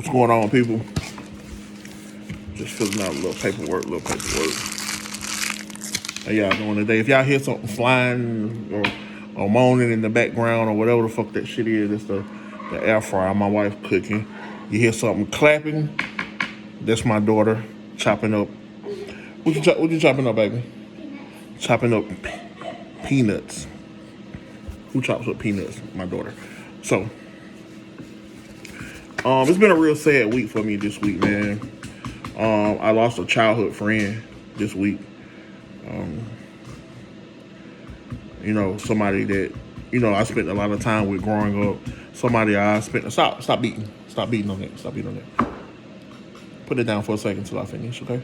What's going on, people? Just filling out a little paperwork. How y'all doing today? If y'all hear something flying or moaning in the background or whatever the fuck that shit is, it's the air fryer my wife cooking. You hear something clapping, that's my daughter chopping up. What you chopping up, baby? Chopping up peanuts. Who chops up peanuts? My daughter. So, it's been a real sad week for me this week, man. I lost a childhood friend this week. Somebody that, I spent a lot of time with growing up. Somebody I spent, stop beating on that. Put it down for a second until I finish, okay?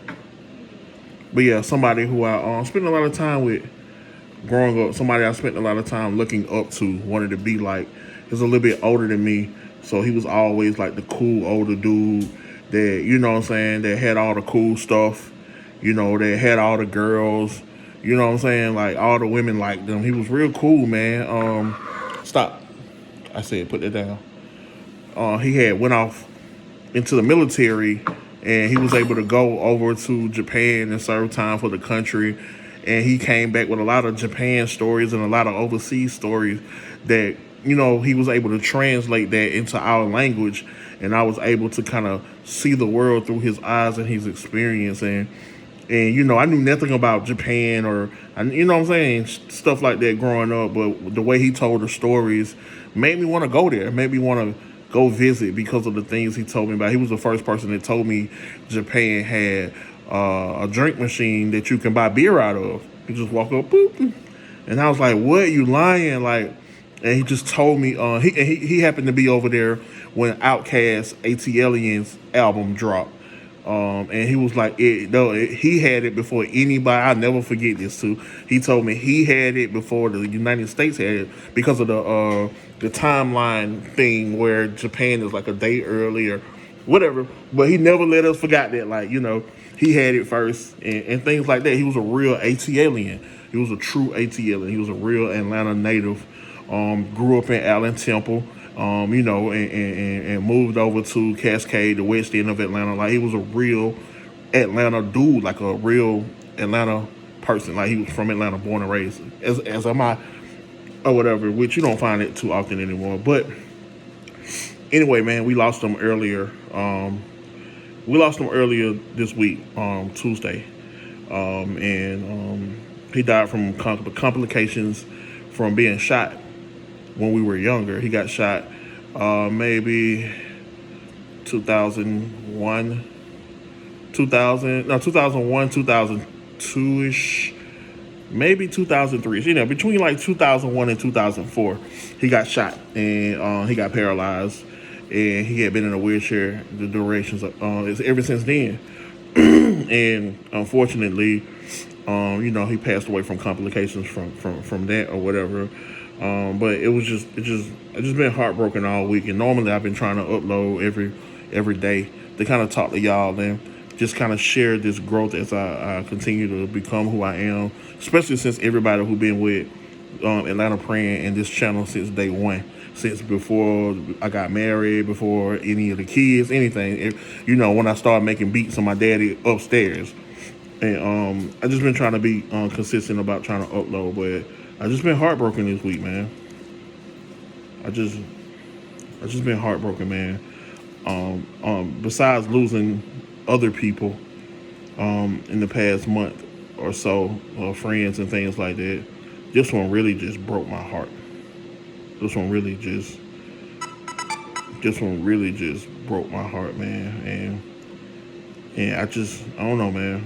But yeah, somebody who I spent a lot of time with growing up, somebody I spent a lot of time looking up to, wanted to be like. He was a little bit older than me, so he was always like the cool older dude that, that had all the cool stuff, that had all the girls, like all the women liked them. He was real cool, man. Stop. I said, put that down. He had went off into the military, and he was able to go over to Japan and serve time for the country. And he came back with a lot of Japan stories and a lot of overseas stories that, he was able to translate that into our language. And I was able to kind of see the world through his eyes and his experience. And I knew nothing about Japan or, stuff like that growing up. But the way he told the stories made me want to go there, made me want to go visit because of the things he told me about. He was the first person that told me Japan had a drink machine that you can buy beer out of. You just walk up, boop, and I was like, "What? You lying?" Like, and he just told me. He happened to be over there when Outkast ATLiens album dropped. And he was like, he had it before anybody. I'll never forget this too. He told me he had it before the United States had it because of the timeline thing where Japan is like a day early or whatever. But he never let us forget that, he had it first and things like that. He was a real ATLien. He was a true ATLien. He was a real Atlanta native. Grew up in Allen Temple. And moved over to Cascade, the west end of Atlanta. Like, he was a real Atlanta dude, like a real Atlanta person. Like, he was from Atlanta, born and raised, as am I, or whatever, which you don't find it too often anymore. But anyway, man, we lost him earlier. This week, Tuesday. And he died from complications from being shot. When we were younger, he got shot maybe 2001, 2002-ish, maybe 2003. Between like 2001 and 2004, he got shot and he got paralyzed, and he had been in a wheelchair the durations of ever since then. And unfortunately, he passed away from complications from that or whatever. But it's just been heartbroken all week. And normally I've been trying to upload every day to kind of talk to y'all and just kind of share this growth as I continue to become who I am, especially since everybody who been with Atlanta Praying and this channel since day one, since before I got married, before any of the kids, anything. When I started making beats on my daddy upstairs. And I just been trying to be consistent about trying to upload, but I just been heartbroken this week, man. I just been heartbroken, man. Besides losing other people in the past month or so, friends and things like that, this one really just broke my heart. This one really just broke my heart, man. And I don't know, man.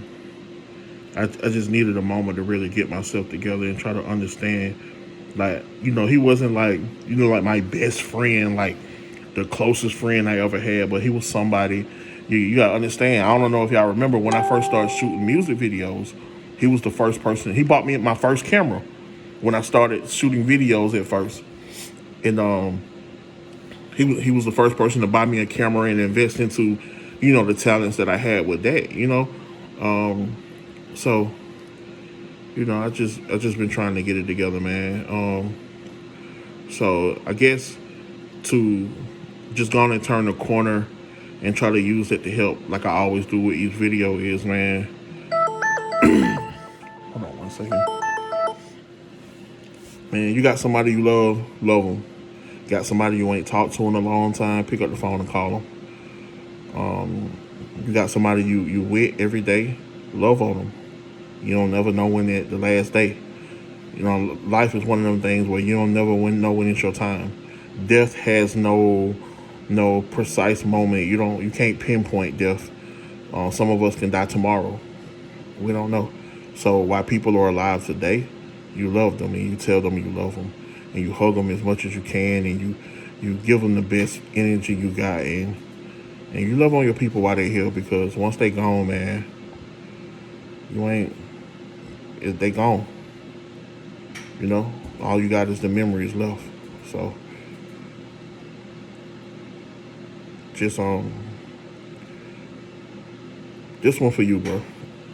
I just needed a moment to really get myself together and try to understand, like, he wasn't like, like my best friend, like the closest friend I ever had, but he was somebody, you gotta understand. I don't know if y'all remember when I first started shooting music videos, he was the first person. He bought me my first camera when I started shooting videos at first. And he was the first person to buy me a camera and invest into, the talents that I had with that, So, I just been trying to get it together, man. So I guess to just go on and turn the corner and try to use it to help, like I always do with each video, is, man, hold on one second. Man, you got somebody you love them. Got somebody you ain't talked to in a long time, pick up the phone and call them. You got somebody you with every day, love on them. You don't never know when the last day. You know, life is one of them things where you don't never know when it's your time. Death has no precise moment. You can't pinpoint death. Some of us can die tomorrow. We don't know. So while people are alive today, you love them and you tell them you love them and you hug them as much as you can and you give them the best energy you got and you love on your people while they're here, because once they gone, man, they gone. You know, all you got is the memories left. So just this one for you, bro.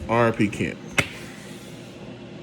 R.I.P. Kent.